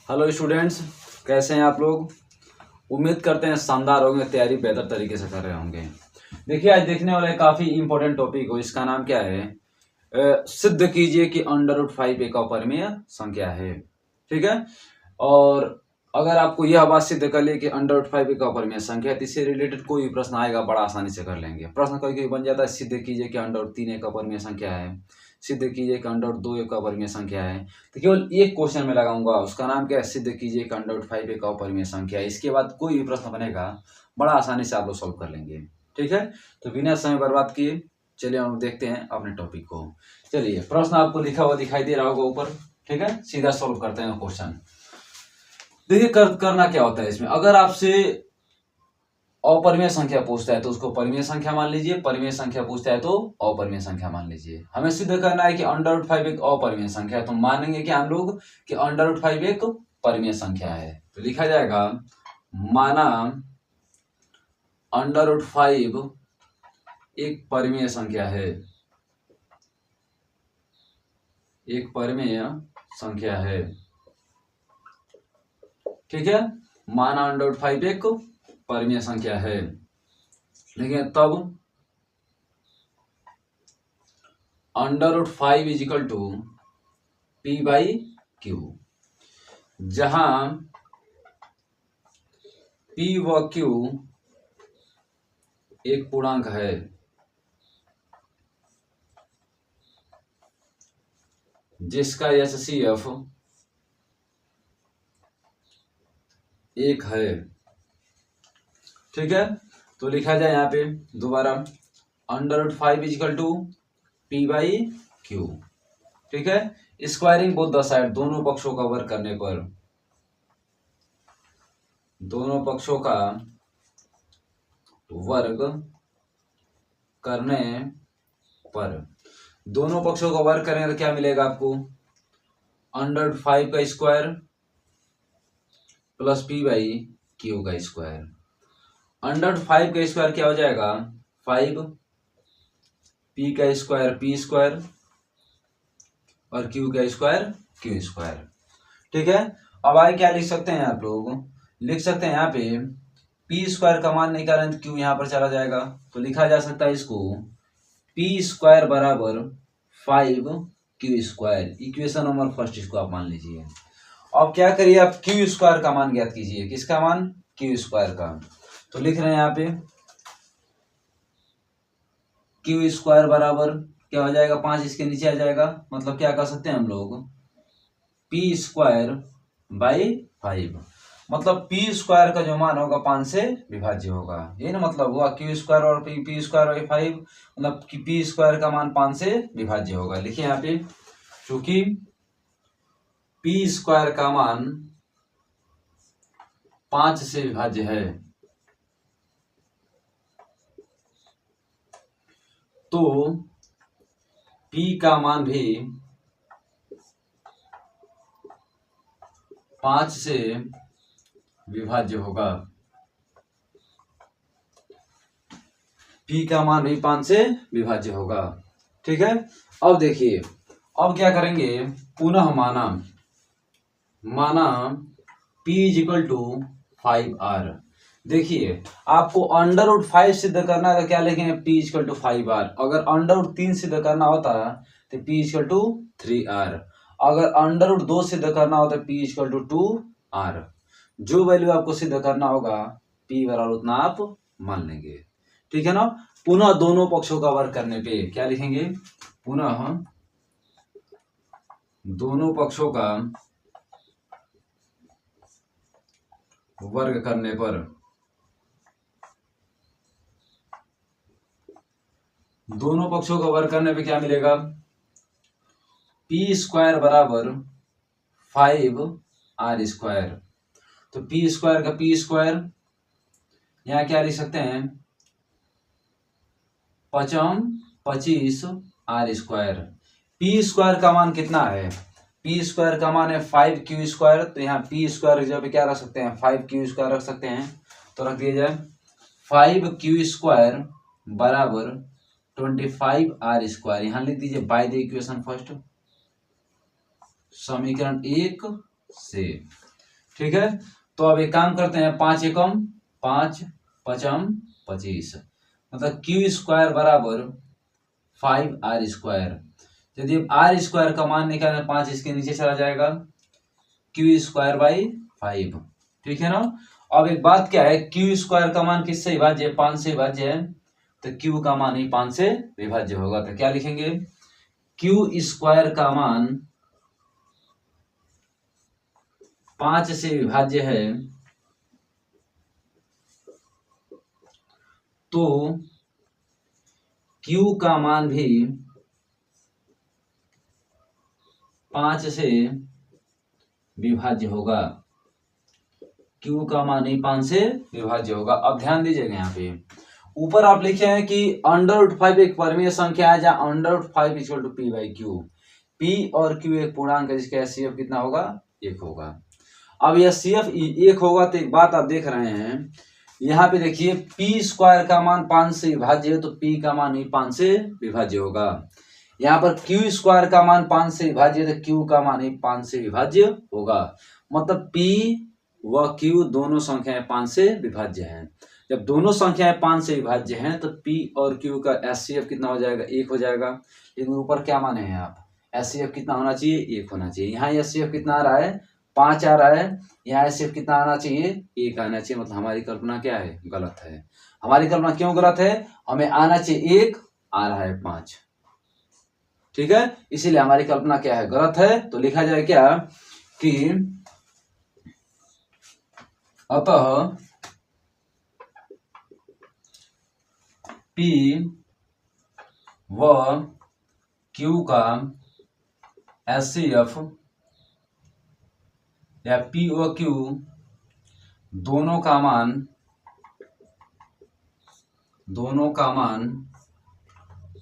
Hello students, कैसे हैं आप लोग। उम्मीद करते हैं शानदार होंगे, तैयारी बेहतर तरीके से कर रहे होंगे। देखिए, आज देखने वाला एक काफ़ी इंपॉर्टेंट टॉपिक हो। इसका नाम क्या है? सिद्ध कीजिए कि √5 एक अपरिमेय संख्या है। ठीक है। और अगर आपको यह बात सिद्ध कर ले कि √5 एक अपरिमेय संख्या है, तो इससे रिलेटेड कोई भी प्रश्न आएगा बड़ा आसानी से कर लेंगे। प्रश्न कभी कभी बन जाता है, सिद्ध कीजिए कि √3 एक अपरिमेय संख्या है, सिद्ध कीजिए कि √2 एक अपरिमेय संख्या है। तो केवल एक क्वेश्चन में लगाऊंगा, उसका नाम क्या है? सिद्ध कीजिए कि √5 एक अपरिमेय संख्या है। इसके बाद कोई भी प्रश्न बनेगा बड़ा आसानी से आप लोग सॉल्व कर लेंगे। ठीक है। तो बिना समय बर्बाद किए चलिए हम देखते हैं अपने टॉपिक को। चलिए, प्रश्न आपको लिखा हुआ दिखाई दे रहा होगा ऊपर। ठीक है, सीधा सॉल्व करते हैं क्वेश्चन। देखिए, करना क्या होता है इसमें। अगर आपसे अपरिमेय संख्या पूछता है तो उसको परिमेय संख्या मान लीजिए, परिमेय संख्या पूछता है तो अपरिमेय संख्या मान लीजिए। हमें सिद्ध करना है कि √5 एक अपरिमेय संख्या है, तो मानेंगे कि हम लोग कि √5 एक परिमेय संख्या है। तो लिखा जाएगा, माना √5 एक परिमेय संख्या है, एक परिमेय संख्या है। ठीक है, माना √5 एक परिमेय संख्या है। लेकिन तब √5 इजिकल टू P/Q, जहां P व Q एक पूर्णांक है, जिसका HCF 1 है। ठीक है, तो लिखा जाए यहाँ पे दोबारा, √5 इजिकल टू P/Q। ठीक है, स्क्वायरिंग बोथ द साइड, दोनों पक्षों का वर्ग करने पर, दोनों पक्षों का वर्ग करने पर, दोनों पक्षों का वर्ग करेंगे तो क्या मिलेगा आपको? √5 का स्क्वायर प्लस P/Q का स्क्वायर। √5 का स्क्वायर क्या हो जाएगा? 5, P का स्क्वायर P² और Q का स्क्वायर Q²। ठीक है, अब आगे क्या लिख सकते हैं आप लोग? लिख सकते हैं यहाँ पे P² का मान निकालें तो Q यहाँ पर चला जाएगा, तो लिखा जा सकता है इसको P² बराबर 5Q²। इक्वेशन नंबर फर्स्ट इसको आप मान लीजिए। अब क्या करिए, आप Q² का मान ज्ञात कीजिए। किसका मान? Q² का। तो लिख रहे हैं यहाँ पे Q² बराबर क्या हो जाएगा? 5 इसके नीचे आ जाएगा। मतलब क्या कर सकते हैं हम लोग? P²/5। मतलब P² का जो मान होगा 5 से विभाज्य होगा। ये ना मतलब हुआ, Q² और P²/5, मतलब कि P² का मान 5 से विभाज्य होगा। लिखिए यहाँ पे, चूंकि P² का मान 5 से विभाज्य है, तो P का मान भी 5 से विभाज्य होगा। P का मान भी 5 से विभाज्य होगा। ठीक है, अब देखिए, अब क्या करेंगे? पुनः माना P इजिकल टू 5R। देखिए, आपको √5 सिद्ध करना है तो क्या लिखेंगे? P is equal to 5R। अगर √3 सिद्ध करना होता तो P इजिकल टू 3R। अगर √2 सिद्ध करना होता तो P इजिकल टू 2R। जो वैल्यू आपको सिद्ध करना होगा P बराबर उतना आप मान लेंगे। ठीक है ना। पुनः दोनों पक्षों का वर्ग करने पे क्या लिखेंगे? पुनः दोनों पक्षों का वर्ग करने पर, दोनों पक्षों का वर्ग करने पे क्या मिलेगा? P² बराबर 5R²। तो P² का P², यहाँ क्या लिख सकते हैं? 25R²। P² का मान कितना है? P² का मान है 5Q²। तो यहाँ P² जब क्या रख सकते हैं? 5Q² रख सकते हैं। तो रख दिया जाए 5Q² बराबर 25R²। यहाँ लिख दीजिए बाय द इक्वेशन फर्स्ट, समीकरण 1 से। ठीक है, तो अब एक काम करते हैं, 5 एकम 5 पचम 25, मतलब क्यू स्क्वायर बराबर 5r²। यदि आर स्क्वायर का मान निकालना, 5 इसके नीचे चला जाएगा, क्यू स्क्वायर बाई 5, ठीक है ना। अब एक बात क्या है, क्यू स्क्वायर का मान किससे विभाज्य है, 5 से विभाज्य है, तो क्यू का मान ही 5 से विभाज्य होगा। तो क्या लिखेंगे, क्यू स्क्वायर का मान 5 से विभाज्य है, तो क्यू का मान भी 5 से विभाज्य होगा। क्यू का मान ही 5 से विभाज्य होगा। अब ध्यान दीजिएगा, यहाँ पे ऊपर आप लिखे हैं कि √5 एक परमीय संख्या है, जहां √5 equal to P by Q. P और क्यू एक पूर्णांक है, जिसका एचसीएफ कितना होगा, 1 होगा। अब यह सीएफ 1 होगा, तो एक बात आप देख रहे हैं, यहाँ पे देखिए पी स्क्वायर का मान 5 से विभाज्य है, तो पी का मान ही 5 से विभाज्य होगा। यहाँ पर क्यू स्क्वायर का मान 5 से विभाज्य है, तो क्यू का मान ही 5 से विभाज्य होगा। मतलब पी व क्यू दोनों संख्याएं 5 से विभाज्य हैं। जब दोनों संख्याएं 5 से विभाज्य हैं, तो पी और क्यू का एचसीएफ कितना हो जाएगा, 1 हो जाएगा। लेकिन ऊपर क्या माने हैं आप, एचसीएफ कितना होना चाहिए, 1 होना चाहिए। यहाँ एचसीएफ कितना आ रहा है, 5 आ रहा है, यहाँ एचसीएफ कितना आना चाहिए, 1 आना चाहिए। मतलब हमारी कल्पना क्या है, गलत है। हमारी कल्पना क्यों गलत है, हमें आना चाहिए 1, आ रहा है 5, ठीक है, इसीलिए हमारी कल्पना क्या है, गलत है। तो लिखा जाए क्या कि अतः पी व क्यू का एचसीएफ या पी व क्यू दोनों का मान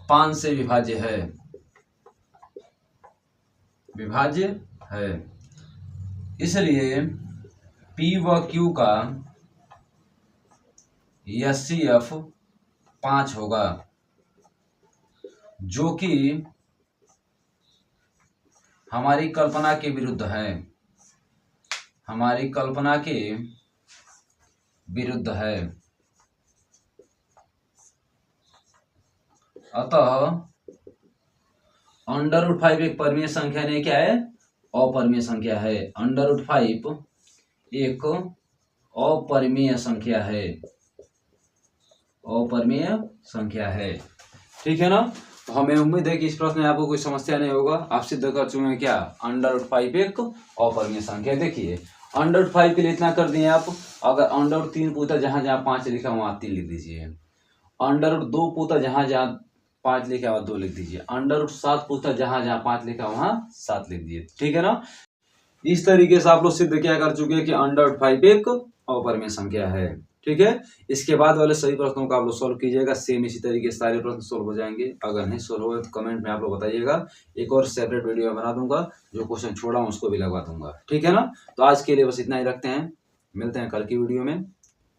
5 से विभाज्य है। इसलिए पी व क्यू का एचसीएफ 5 होगा, जो कि हमारी कल्पना के विरुद्ध है, अतः √5 एक परमीय संख्या नहीं, क्या है, अपरमीय संख्या है। √5 एक अपरमीय संख्या है, ठीक है ना। तो हमें उम्मीद है कि इस प्रश्न में आपको कोई समस्या नहीं होगा। आप सिद्ध कर चुके हैं क्या, √5 एक अपरमीय संख्या। देखिए √5 के लिए इतना कर दिए आप, अगर √3 पूछा, जहां जहां 5 लिखा वहां 3 लिख दीजिए। √2 पूछा, जहां जहां 5 लिखा वहां 2 लिख दीजिए। √7 पूछा, जहां जहां 5 लिखा वहां 7 लिख दीजिए, ठीक है ना। इस तरीके से आप लोग सिद्ध क्या कर चुके हैं कि √5 एक अपरमीय संख्या है, ठीक है। इसके बाद वाले सभी प्रश्नों का आप लोग सोल्व कीजिएगा, सेम इसी तरीके से सारे प्रश्न सोल्व हो जाएंगे। अगर नहीं सोल्व हुए तो कमेंट में आप लोग बताइएगा, एक और सेपरेट वीडियो बना दूंगा, जो क्वेश्चन छोड़ा हूं उसको भी लगवा दूंगा, ठीक है ना। तो आज के लिए बस इतना ही रखते हैं, मिलते हैं कल की वीडियो में,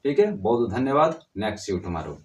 ठीक है। बहुत धन्यवाद, नेक्स्ट सी यू टुमारो।